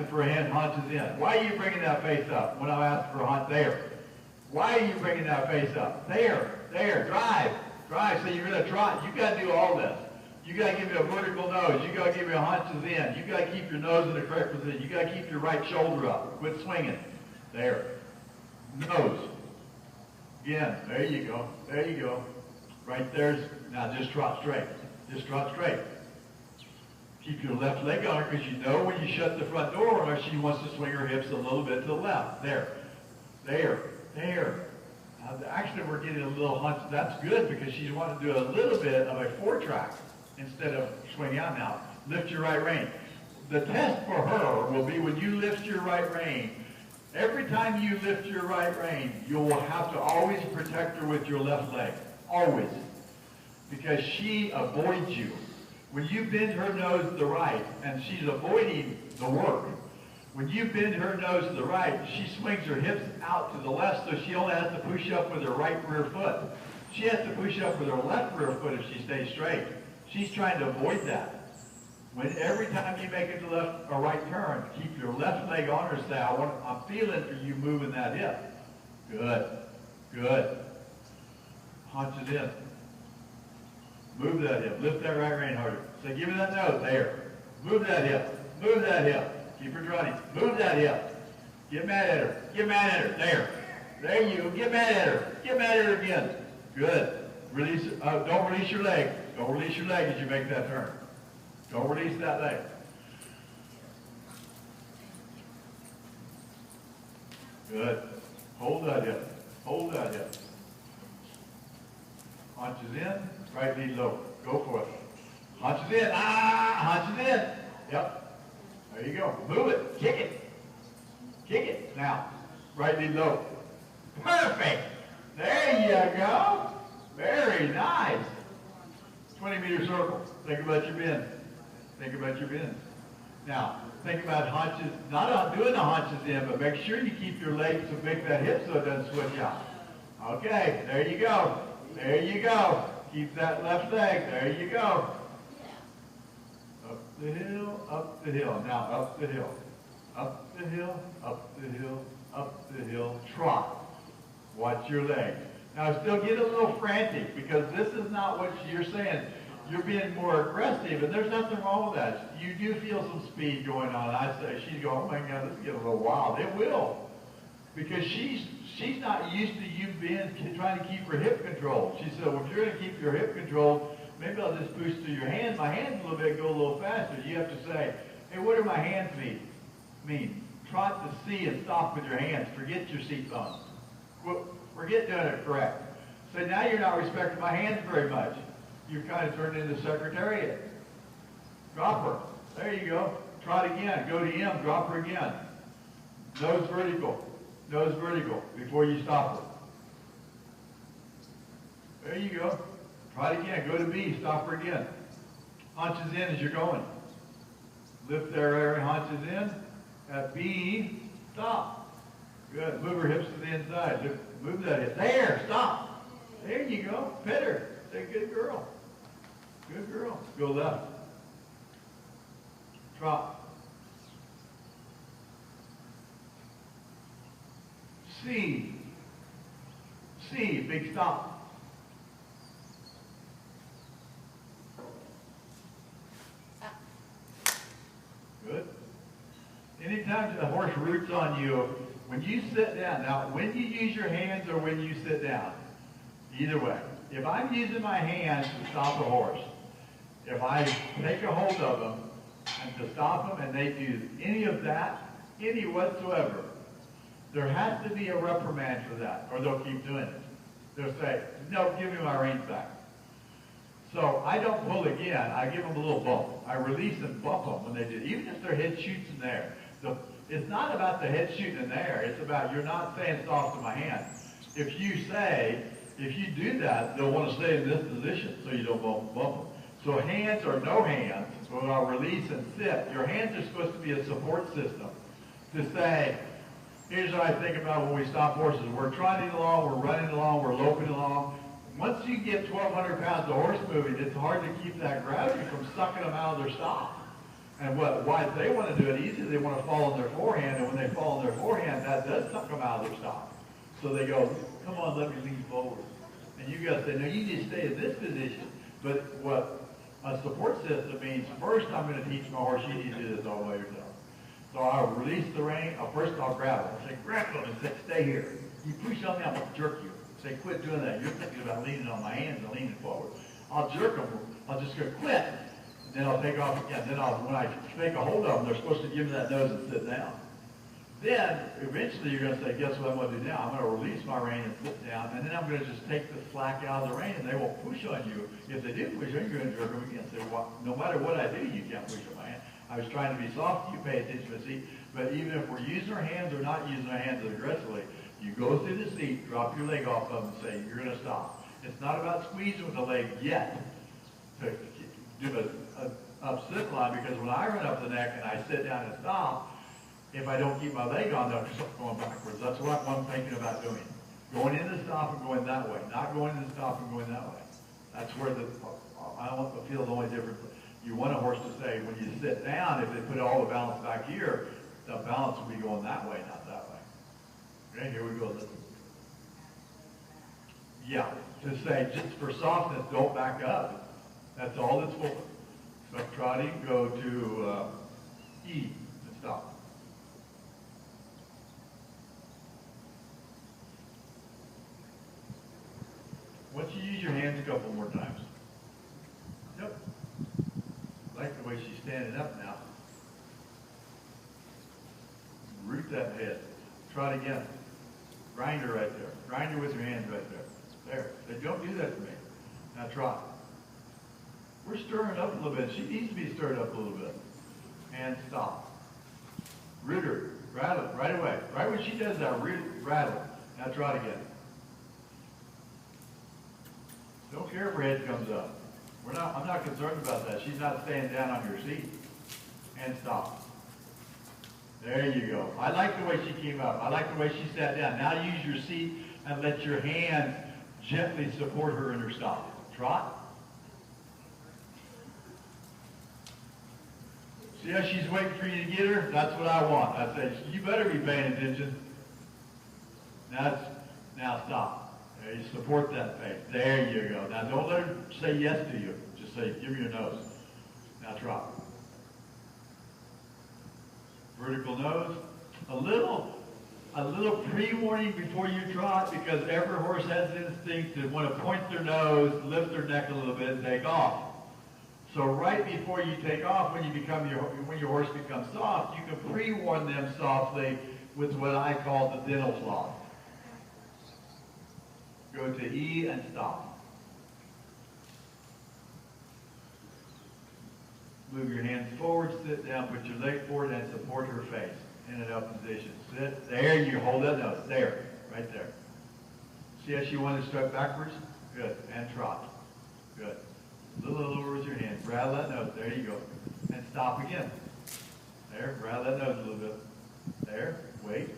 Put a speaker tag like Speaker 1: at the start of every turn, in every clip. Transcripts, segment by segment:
Speaker 1: asking for a hand, haunches in. Why are you bringing that face up when I'm asking for a haunch? There. Why are you bringing that face up? There. Drive. So you're going to trot. You got to do all this. You got to give me a vertical nose. You got to give me a haunches in. You got to keep your nose in the correct position. You got to keep your right shoulder up. Quit swinging. There. Nose. Again. There you go. Right there's, now just trot straight. Keep your left leg on her because you know when you shut the front door on her, she wants to swing her hips a little bit to the left. There. Now, actually, we're getting a little hunch. That's good because she's wanting to do a little bit of a 4-track instead of swing out now. Lift your right rein. The test for her will be when you lift your right rein. Every time you lift your right rein, you will have to always protect her with your left leg. Always. Because she avoids you. When you bend her nose to the right, and she's avoiding the work, when you bend her nose to the right, she swings her hips out to the left, so she only has to push up with her right rear foot. She has to push up with her left rear foot if she stays straight. She's trying to avoid that. Every time you make a left or right turn, keep your left leg on her. Say, I'm feeling for you moving that hip. Good. Haunch it in. Move that hip. Lift that right rein harder. Say, give me that nose. There. Move that hip. Keep her trotting. Move that hip. Get mad at her. There you go. Get mad at her again. Good. Release. Don't release your leg. As you make that turn. Don't release that leg. Good. Hold that hip. Haunches in. Right knee low. Go for it. Haunches in. Yep. There you go. Move it. Kick it. Now, right knee low. Perfect. There you go. Very nice. 20-meter circle. Think about your bend. Now, think about haunches. Not on doing the haunches in, but make sure you keep your legs to make that hip so it doesn't switch out. Okay. There you go. Keep that left leg. There you go. Up the hill. Now up the hill. Trot. Watch your leg. Now still get a little frantic because this is not what you're saying. You're being more aggressive, and there's nothing wrong with that. You do feel some speed going on. I say, she's going, oh my God, this is getting a little wild. It will. Because she's not used to you trying to keep her hip controlled. She said, well, if you're going to keep your hip controlled, maybe I'll just push through your hands. My hands a little bit go a little faster. You have to say, hey, what do my hands mean? Trot to see and stop with your hands. Forget your seat bones. Forget doing it correct. So now you're not respecting my hands very much. You've kind of turned into secretariat. Drop her. There you go. Trot again. Go to M. Drop her again. Nose vertical. Before you stop her. There you go. Try it again. Go to B. Stop her again. Haunches in as you're going. Lift their area. Haunches in. At B. Stop. Good. Move her hips to the inside. Move that hip. There. Stop. There you go. Pet her. Say, good girl. Go left. Trot. C. Big stop. Good. Anytime the horse roots on you, when you sit down, now when you use your hands or when you sit down, either way. If I'm using my hands to stop a horse, if I take a hold of them and to stop them and they do any of that, any whatsoever, there has to be a reprimand for that, or they'll keep doing it. They'll say, no, give me my reins back. So I don't pull again. I give them a little bump. I release and bump them when they do. Even if their head shoots in there. It's not about the head shooting in there. It's about you're not saying soft to my hand. If you do that, they'll want to stay in this position so you don't bump them. So hands or no hands, when I'll release and sit, your hands are supposed to be a support system to say, here's what I think about when we stop horses. We're trotting along, we're running along, we're loping along. Once you get 1,200 pounds of horse moving, it's hard to keep that gravity from sucking them out of their stop. And why they want to do it easy, they want to fall on their forehand, and when they fall on their forehand, that does come out of their stop. So they go, come on, let me lean forward. And you got to say, no, you need to stay in this position. But what a support system means, first I'm going to teach my horse, you need to do this all by yourself. So I'll release the rein. First I'll grab it. I'll say, grab it, and say, stay here. You push on me, I'm going to jerk you. Say, quit doing that. You're thinking about leaning on my hands and leaning forward. I'll jerk them. I'll just go, quit. And then I'll take off again. Then when I take a hold of them, they're supposed to give me that nose and sit down. Then, eventually, you're going to say, guess what I'm going to do now? I'm going to release my rein and sit down, and then I'm going to just take the slack out of the rein, and they won't push on you. If they do push on you, you're going to jerk them again. Say, well, no matter what I do, you can't push on my hand. I was trying to be soft. You pay attention to the seat. But even if we're using our hands or not using our hands aggressively, you go through the seat, drop your leg off of them, and say, you're going to stop. It's not about squeezing with the leg yet to do an up-sit line, because when I run up the neck and I sit down and stop, if I don't keep my leg on, they'll start going backwards. That's what I'm thinking about doing. Going in the stop and going that way, not going in the stop and going that way. That's where I don't want to feel the only difference. You want a horse to say, when you sit down, if they put all the balance back here, the balance will be going that way, not that way. Okay, here we go. Yeah, to say, just for softness, don't back up. That's all that's for. So trotting, go to E and stop. Once you use your hands a couple more times. Yep. I like the way she's standing up now. Root that head. Trot again. Grind her right there. Grind her with your hands right there. There. Say, don't do that to me. Now trot. We're stirring up a little bit. She needs to be stirred up a little bit. And stop. Root her. Rattle it right away. Right when she does that, rattle. Now trot again. Don't care if her head comes up. I'm not concerned about that. She's not staying down on your seat. And stop. There you go. I like the way she came up. I like the way she sat down. Now use your seat and let your hands gently support her in her stop. Trot. See how she's waiting for you to get her? That's what I want. I said, you better be paying attention. Now stop. There, you support that face. There you go. Now don't let her say yes to you. Just say, give me your nose. Now trot. Vertical nose. A little pre-warning before you trot, because every horse has an instinct to want to point their nose, lift their neck a little bit, and take off. So right before you take off, when your horse becomes soft, you can pre-warn them softly with what I call the dental floss. Go to E and stop. Move your hands forward, sit down, put your leg forward, and support her face in an up position. Sit. There, you hold that nose. There, right there. See how she wanted to step backwards? Good. And trot. Good. A little over with your hands. Rattle that nose. There you go. And stop again. There. Rattle that nose a little bit. There. Wait.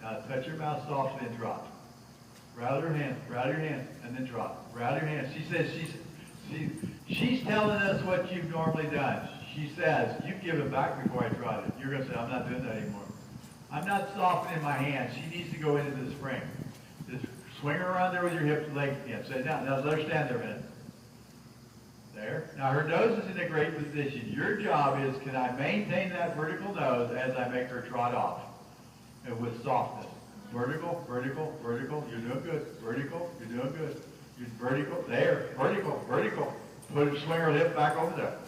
Speaker 1: Now touch your mouth softly and trot. Rattle your hands, and then trot. Rattle your hands. She says she's telling us what you've normally done. She says, you give it back before I trot it. You're going to say, I'm not doing that anymore. I'm not softening my hands. She needs to go into the spring. Just swing her around there with your hips and legs again. Sit down. Now let her stand there a minute. There. Now her nose is in a great position. Your job is, can I maintain that vertical nose as I make her trot off? And with softness. Vertical, vertical, vertical. You're doing good. Vertical, you're doing good. You're vertical. There. Vertical, vertical. Swing her hip back over there.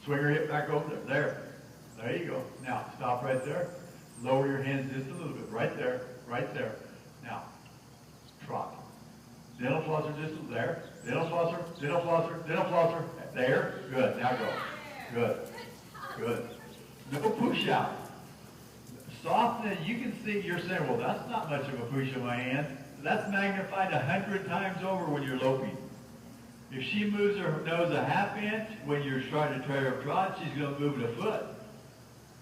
Speaker 1: Swing her hip back over there. There. There you go. Now, stop right there. Lower your hands just a little bit. Right there. Right there. Now, trot. Dental flosser just there. Dental flosser, dental flosser, dental flosser. There. Good. Now go. Good. Good. No push out. Softness, you can see, you're saying, well, that's not much of a push in my hand. That's magnified 100 times over when you're loping. If she moves her nose a half inch when you're trying to try her trot, she's going to move it a foot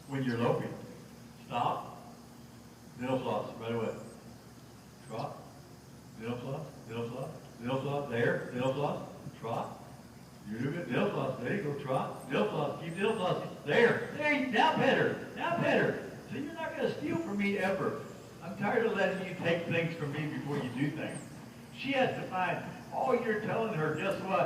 Speaker 1: when you're loping. Stop. Dental floss, right away. Trot. Dental floss, dental floss, dental floss. There, dental floss. Trot. You're good. Dill floss. There you go, Trot. Dill floss. Keep dill floss. There. There. Now pet her. Now pet her. So you're not going to steal from me ever. I'm tired of letting you take things from me before you do things. She has to find all you're telling her, guess what?